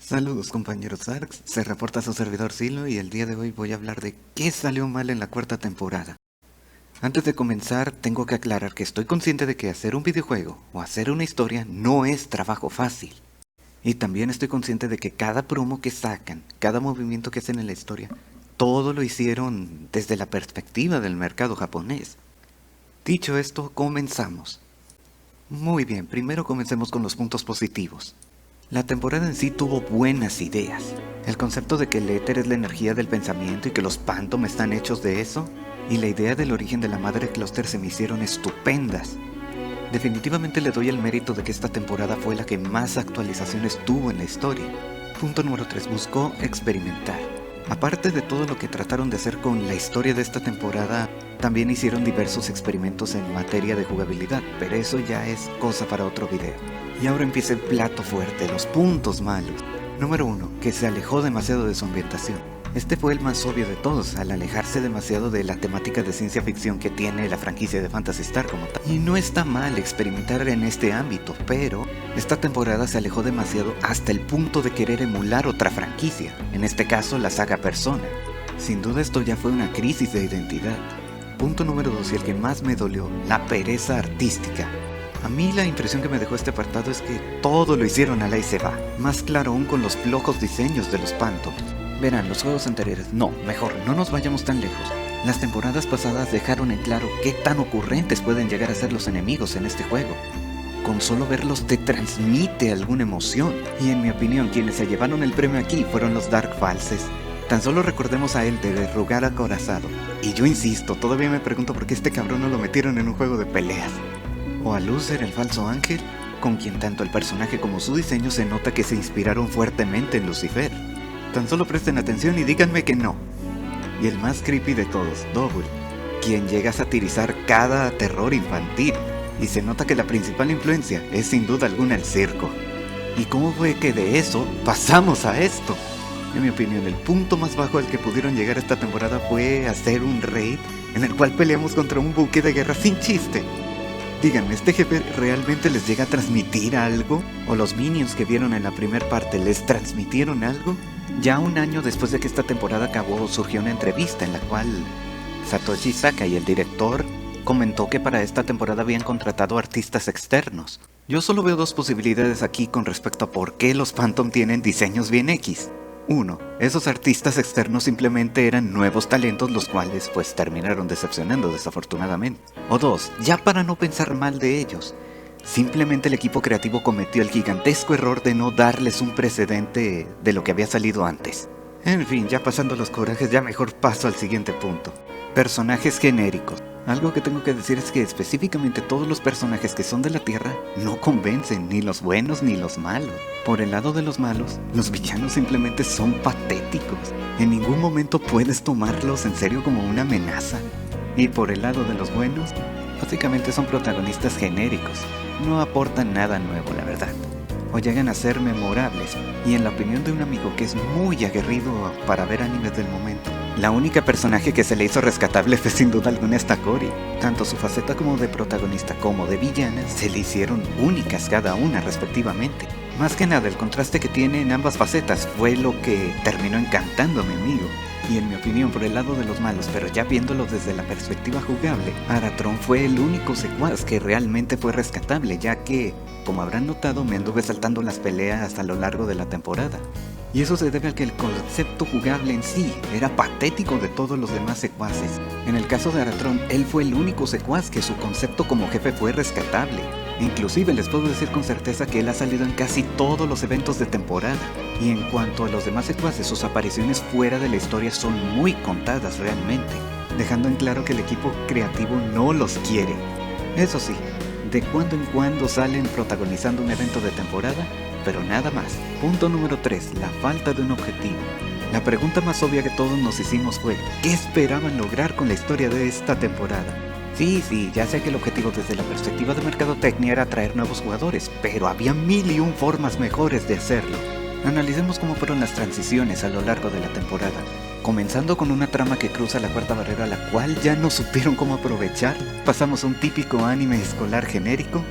Saludos compañeros Arx, se reporta su servidor Silo y el día de hoy voy a hablar de qué salió mal en la cuarta temporada. Antes de comenzar tengo que aclarar que estoy consciente de que hacer un videojuego o hacer una historia no es trabajo fácil. Y también estoy consciente de que cada promo que sacan, cada movimiento que hacen en la historia, todo lo hicieron desde la perspectiva del mercado japonés. Dicho esto, comenzamos. Muy bien, primero comencemos con los puntos positivos. La temporada en sí tuvo buenas ideas. El concepto de que el éter es la energía del pensamiento y que los Phantom están hechos de eso, y la idea del origen de la madre Cluster se me hicieron estupendas. Definitivamente le doy el mérito de que esta temporada fue la que más actualizaciones tuvo en la historia. Punto número 3. Buscó experimentar. Aparte de todo lo que trataron de hacer con la historia de esta temporada, también hicieron diversos experimentos en materia de jugabilidad, pero eso ya es cosa para otro video. Y ahora empieza el plato fuerte, los puntos malos. Número 1. Que se alejó demasiado de su ambientación. Este fue el más obvio de todos, al alejarse demasiado de la temática de ciencia ficción que tiene la franquicia de Phantasy Star como tal. Y no está mal experimentar en este ámbito, pero esta temporada se alejó demasiado hasta el punto de querer emular otra franquicia, en este caso la saga Persona. Sin duda esto ya fue una crisis de identidad. Punto número 2 y el que más me dolió, la pereza artística. A mí la impresión que me dejó este apartado es que todo lo hicieron a la y se va. Más claro aún con los flojos diseños de los Phantom. Verán, los juegos anteriores, no nos vayamos tan lejos. Las temporadas pasadas dejaron en claro qué tan ocurrentes pueden llegar a ser los enemigos en este juego. Con solo verlos te transmite alguna emoción. Y en mi opinión, quienes se llevaron el premio aquí fueron los Dark Falses. Tan solo recordemos a él de Rugal acorazado. Y yo insisto, todavía me pregunto por qué este cabrón no lo metieron en un juego de peleas. O a Lucer, el falso ángel, con quien tanto el personaje como su diseño se nota que se inspiraron fuertemente en Lucifer. Tan solo presten atención y díganme que no. Y el más creepy de todos, Double, quien llega a satirizar cada terror infantil, y se nota que la principal influencia es sin duda alguna el circo. ¿Y cómo fue que de eso pasamos a esto? En mi opinión, el punto más bajo al que pudieron llegar esta temporada fue hacer un raid en el cual peleamos contra un buque de guerra sin chiste. Díganme, ¿este jefe realmente les llega a transmitir algo? ¿O los minions que vieron en la primera parte les transmitieron algo? Ya un año después de que esta temporada acabó, surgió una entrevista en la cual Satoshi Sakai, el director, comentó que para esta temporada habían contratado artistas externos. Yo solo veo dos posibilidades aquí con respecto a por qué los Phantom tienen diseños bien X. 1. Esos artistas externos simplemente eran nuevos talentos los cuales pues terminaron decepcionando desafortunadamente. O 2. Ya para no pensar mal de ellos, simplemente el equipo creativo cometió el gigantesco error de no darles un precedente de lo que había salido antes. En fin, ya pasando los corajes, ya mejor paso al siguiente punto. Personajes genéricos. Algo que tengo que decir es que específicamente todos los personajes que son de la Tierra no convencen, ni los buenos ni los malos. Por el lado de los malos, los villanos simplemente son patéticos. En ningún momento puedes tomarlos en serio como una amenaza. Y por el lado de los buenos, básicamente son protagonistas genéricos. No aportan nada nuevo, la verdad. O llegan a ser memorables. Y en la opinión de un amigo que es muy aguerrido para ver animes del momento, la única personaje que se le hizo rescatable fue sin duda alguna esta Cory. Tanto su faceta como de protagonista como de villana se le hicieron únicas cada una respectivamente. Más que nada el contraste que tiene en ambas facetas fue lo que terminó encantando a mi amigo. Y en mi opinión, por el lado de los malos, pero ya viéndolo desde la perspectiva jugable, Aratron fue el único secuaz que realmente fue rescatable, ya que, como habrán notado, me anduve saltando las peleas a lo largo de la temporada. Y eso se debe a que el concepto jugable en sí era patético de todos los demás secuaces. En el caso de Aratron, él fue el único secuaz que su concepto como jefe fue rescatable. Inclusive les puedo decir con certeza que él ha salido en casi todos los eventos de temporada. Y en cuanto a los demás secuaces, sus apariciones fuera de la historia son muy contadas realmente, dejando en claro que el equipo creativo no los quiere. Eso sí, de cuando en cuando salen protagonizando un evento de temporada, pero nada más. Punto número 3, la falta de un objetivo. La pregunta más obvia que todos nos hicimos fue, ¿qué esperaban lograr con la historia de esta temporada? Sí, ya sé que el objetivo desde la perspectiva de mercadotecnia era atraer nuevos jugadores, pero había 1001 formas mejores de hacerlo. Analicemos cómo fueron las transiciones a lo largo de la temporada, comenzando con una trama que cruza la cuarta barrera, la cual ya no supieron cómo aprovechar. Pasamos a un típico anime escolar genérico,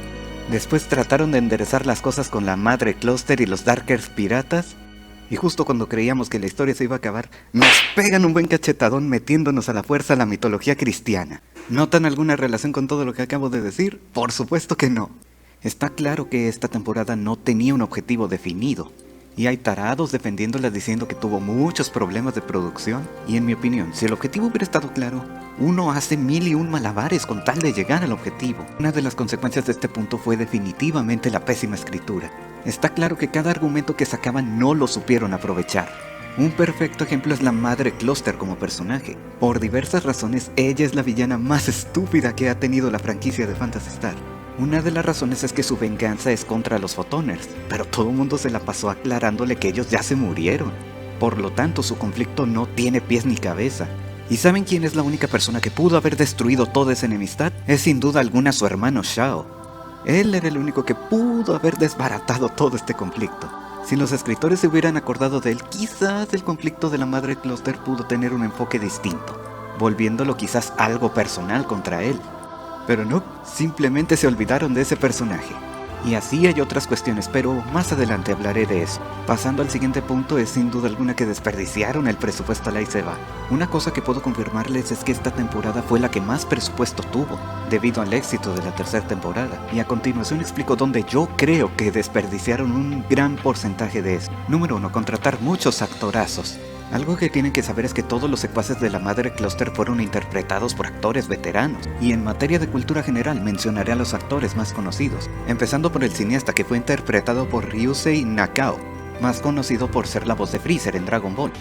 Después trataron de enderezar las cosas con la Madre Cluster y los Darkers piratas. Y justo cuando creíamos que la historia se iba a acabar, nos pegan un buen cachetadón metiéndonos a la fuerza a la mitología cristiana. ¿Notan alguna relación con todo lo que acabo de decir? Por supuesto que no. Está claro que esta temporada no tenía un objetivo definido. Y hay tarados defendiéndola diciendo que tuvo muchos problemas de producción. Y en mi opinión, si el objetivo hubiera estado claro, uno hace 1001 malabares con tal de llegar al objetivo. Una de las consecuencias de este punto fue definitivamente la pésima escritura. Está claro que cada argumento que sacaban no lo supieron aprovechar. Un perfecto ejemplo es la madre Cluster como personaje. Por diversas razones, ella es la villana más estúpida que ha tenido la franquicia de Phantasy Star. Una de las razones es que su venganza es contra los Photoners, pero todo el mundo se la pasó aclarándole que ellos ya se murieron. Por lo tanto, su conflicto no tiene pies ni cabeza. ¿Y saben quién es la única persona que pudo haber destruido toda esa enemistad? Es sin duda alguna su hermano Shao. Él era el único que pudo haber desbaratado todo este conflicto. Si los escritores se hubieran acordado de él, quizás el conflicto de la madre Cluster pudo tener un enfoque distinto, volviéndolo quizás algo personal contra él. Pero no, simplemente se olvidaron de ese personaje. Y así hay otras cuestiones, pero más adelante hablaré de eso. Pasando al siguiente punto, es sin duda alguna que desperdiciaron el presupuesto a la y se va. Una cosa que puedo confirmarles es que esta temporada fue la que más presupuesto tuvo, debido al éxito de la tercera temporada. Y a continuación explico dónde yo creo que desperdiciaron un gran porcentaje de eso. Número 1. Contratar muchos actorazos. Algo que tienen que saber es que todos los secuaces de la madre Cluster fueron interpretados por actores veteranos, y en materia de cultura general mencionaré a los actores más conocidos, empezando por el cineasta que fue interpretado por Ryusei Nakao, más conocido por ser la voz de Freezer en Dragon Ball.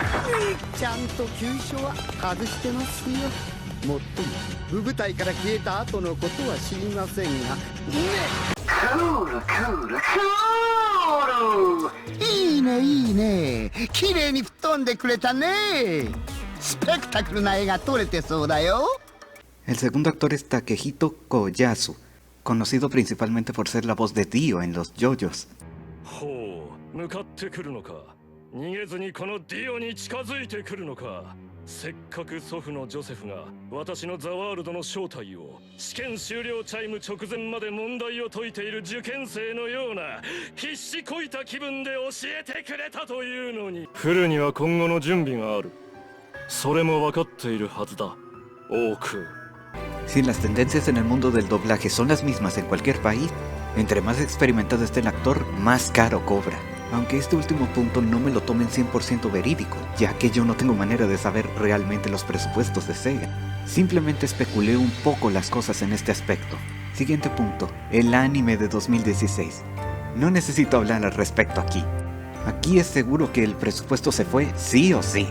El segundo actor es Takehito Koyasu, conocido principalmente por ser la voz de Dio en los JoJo's. せっかく祖父のジョセフが私のザワールドの正体を試験終了チャイム直前まで問題を解いている受験生のような必死こいた気分で教えてくれたというのにフルには今後の準備があるそれも分かっているはずだ王空 Si las tendencias en el mundo del doblaje son las mismas en cualquier país, entre más experimentado esté el actor, más caro cobra. Aunque este último punto no me lo tomen 100% verídico, ya que yo no tengo manera de saber realmente los presupuestos de Sega. Simplemente especulé un poco las cosas en este aspecto. Siguiente punto, el anime de 2016. No necesito hablar al respecto aquí. Aquí es seguro que el presupuesto se fue sí o sí.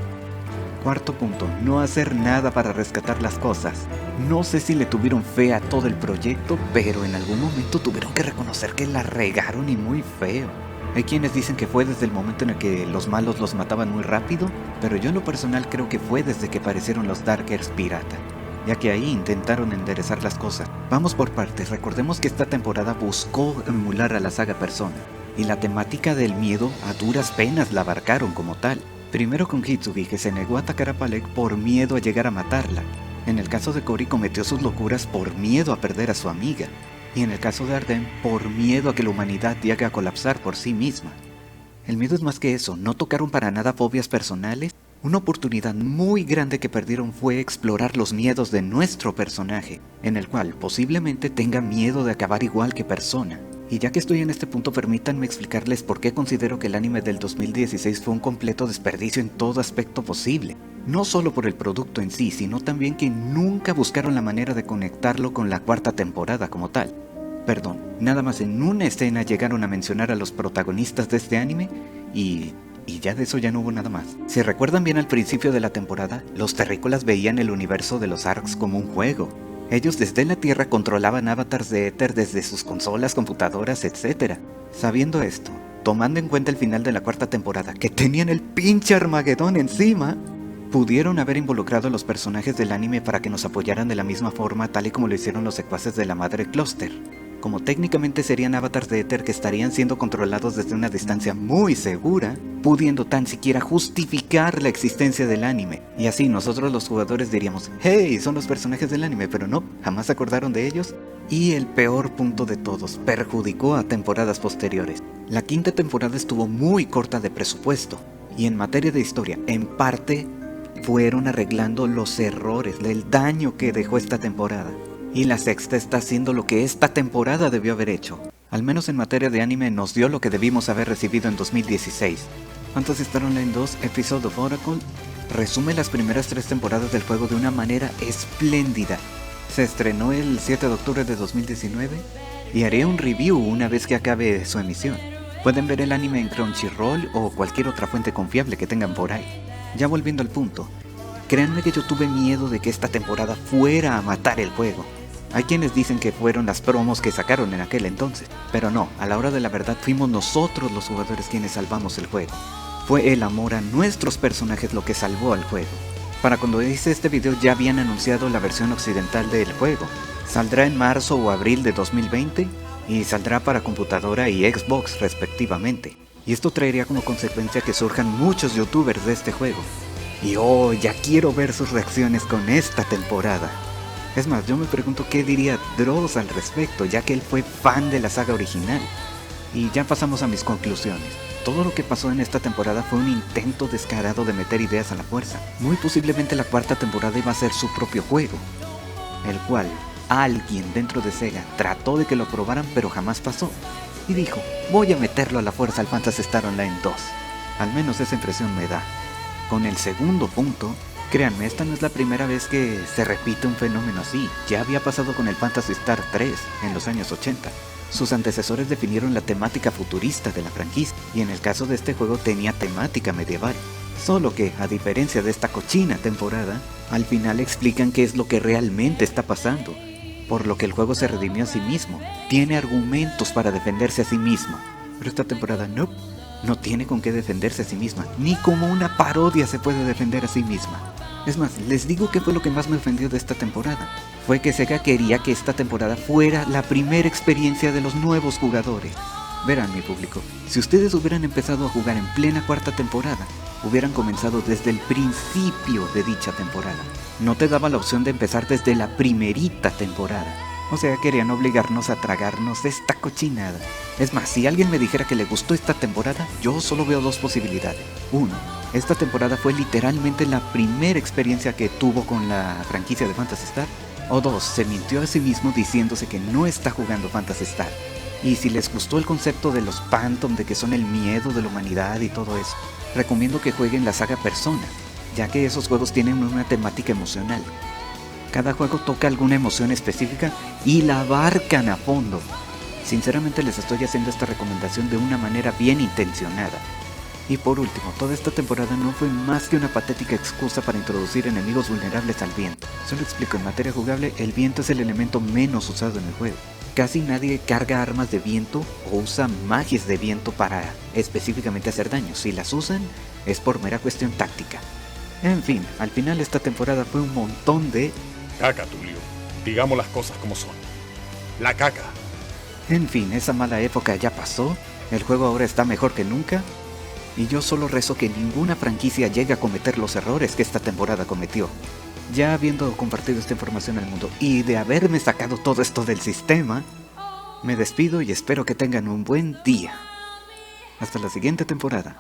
Cuarto punto, no hacer nada para rescatar las cosas. No sé si le tuvieron fe a todo el proyecto, pero en algún momento tuvieron que reconocer que la regaron y muy feo. Hay quienes dicen que fue desde el momento en el que los malos los mataban muy rápido, pero yo en lo personal creo que fue desde que aparecieron los Darkers pirata, ya que ahí intentaron enderezar las cosas. Vamos por partes, recordemos que esta temporada buscó emular a la saga Persona, y la temática del miedo a duras penas la abarcaron como tal. Primero con Hitsugi, que se negó a atacar a Palek por miedo a llegar a matarla. En el caso de Cory cometió sus locuras por miedo a perder a su amiga. Y en el caso de Arden, por miedo a que la humanidad llegue a colapsar por sí misma. El miedo es más que eso, no tocaron para nada fobias personales. Una oportunidad muy grande que perdieron fue explorar los miedos de nuestro personaje, en el cual posiblemente tenga miedo de acabar igual que Persona. Y ya que estoy en este punto, permítanme explicarles por qué considero que el anime del 2016 fue un completo desperdicio en todo aspecto posible. No solo por el producto en sí, sino también que nunca buscaron la manera de conectarlo con la cuarta temporada como tal. Perdón, nada más en una escena llegaron a mencionar a los protagonistas de este anime y ya de eso ya no hubo nada más. Si recuerdan bien al principio de la temporada, los terrícolas veían el universo de los Arcs como un juego. Ellos desde la Tierra controlaban avatars de éter desde sus consolas, computadoras, etc. Sabiendo esto, tomando en cuenta el final de la cuarta temporada, que tenían el pinche Armagedón encima, pudieron haber involucrado a los personajes del anime para que nos apoyaran de la misma forma tal y como lo hicieron los secuaces de la madre Cluster. Como técnicamente serían avatars de éter que estarían siendo controlados desde una distancia muy segura, pudiendo tan siquiera justificar la existencia del anime. Y así nosotros los jugadores diríamos, hey, son los personajes del anime, pero no, jamás se acordaron de ellos. Y el peor punto de todos, perjudicó a temporadas posteriores. La quinta temporada estuvo muy corta de presupuesto, Y en materia de historia, en parte fueron arreglando los errores, el daño que dejó esta temporada. Y la sexta está haciendo lo que esta temporada debió haber hecho. Al menos en materia de anime nos dio lo que debimos haber recibido en 2016. Phantasy Star Online 2 Episode of Oracle resume las primeras 3 temporadas del juego de una manera espléndida. Se estrenó el 7 de octubre de 2019 y haré un review una vez que acabe su emisión. Pueden ver el anime en Crunchyroll o cualquier otra fuente confiable que tengan por ahí. Ya volviendo al punto, créanme que yo tuve miedo de que esta temporada fuera a matar el juego. Hay quienes dicen que fueron las promos que sacaron en aquel entonces, pero no, a la hora de la verdad fuimos nosotros los jugadores quienes salvamos el juego. Fue el amor a nuestros personajes lo que salvó al juego. Para cuando hice este video ya habían anunciado la versión occidental del juego. Saldrá en marzo o abril de 2020 y saldrá para computadora y Xbox respectivamente. Y esto traería como consecuencia que surjan muchos youtubers de este juego. Y oh, ya quiero ver sus reacciones con esta temporada. Es más, yo me pregunto qué diría Dross al respecto, ya que él fue fan de la saga original. Y ya pasamos a mis conclusiones. Todo lo que pasó en esta temporada fue un intento descarado de meter ideas a la fuerza. Muy posiblemente la cuarta temporada iba a ser su propio juego, el cual alguien dentro de Sega trató de que lo probaran pero jamás pasó. Y dijo, voy a meterlo a la fuerza al Phantasy Star Online 2. Al menos esa impresión me da. Con el segundo punto, créanme, esta no es la primera vez que se repite un fenómeno así. Ya había pasado con el Phantasy Star 3 en los años 80. Sus antecesores definieron la temática futurista de la franquicia, y en el caso de este juego tenía temática medieval. Solo que, a diferencia de esta cochina temporada, al final explican qué es lo que realmente está pasando, por lo que el juego se redimió a sí mismo. Tiene argumentos para defenderse a sí mismo. Pero esta temporada no tiene con qué defenderse a sí misma, ni como una parodia se puede defender a sí misma. Es más, les digo que fue lo que más me ofendió de esta temporada. Fue que Sega quería que esta temporada fuera la primera experiencia de los nuevos jugadores. Verán, mi público, si ustedes hubieran empezado a jugar en plena cuarta temporada, hubieran comenzado desde el principio de dicha temporada. No te daba la opción de empezar desde la primerita temporada. O sea, querían obligarnos a tragarnos esta cochinada. Es más, si alguien me dijera que le gustó esta temporada, yo solo veo dos posibilidades. 1. Esta temporada fue literalmente la primera experiencia que tuvo con la franquicia de Phantasy Star. O 2. Se mintió a sí mismo diciéndose que no está jugando Phantasy Star. Y si les gustó el concepto de los Phantom, de que son el miedo de la humanidad y todo eso, recomiendo que jueguen la saga Persona, ya que esos juegos tienen una temática emocional. Cada juego toca alguna emoción específica y la abarcan a fondo. Sinceramente les estoy haciendo esta recomendación de una manera bien intencionada. Y por último, toda esta temporada no fue más que una patética excusa para introducir enemigos vulnerables al viento. Solo explico, en materia jugable, el viento es el elemento menos usado en el juego. Casi nadie carga armas de viento o usa magias de viento para específicamente hacer daño. Si las usan, es por mera cuestión táctica. En fin, al final esta temporada fue un montón de... caca, Tulio. Digamos las cosas como son. La caca. En fin, esa mala época ya pasó, el juego ahora está mejor que nunca, y yo solo rezo que ninguna franquicia llegue a cometer los errores que esta temporada cometió. Ya habiendo compartido esta información al mundo y de haberme sacado todo esto del sistema, me despido y espero que tengan un buen día. Hasta la siguiente temporada.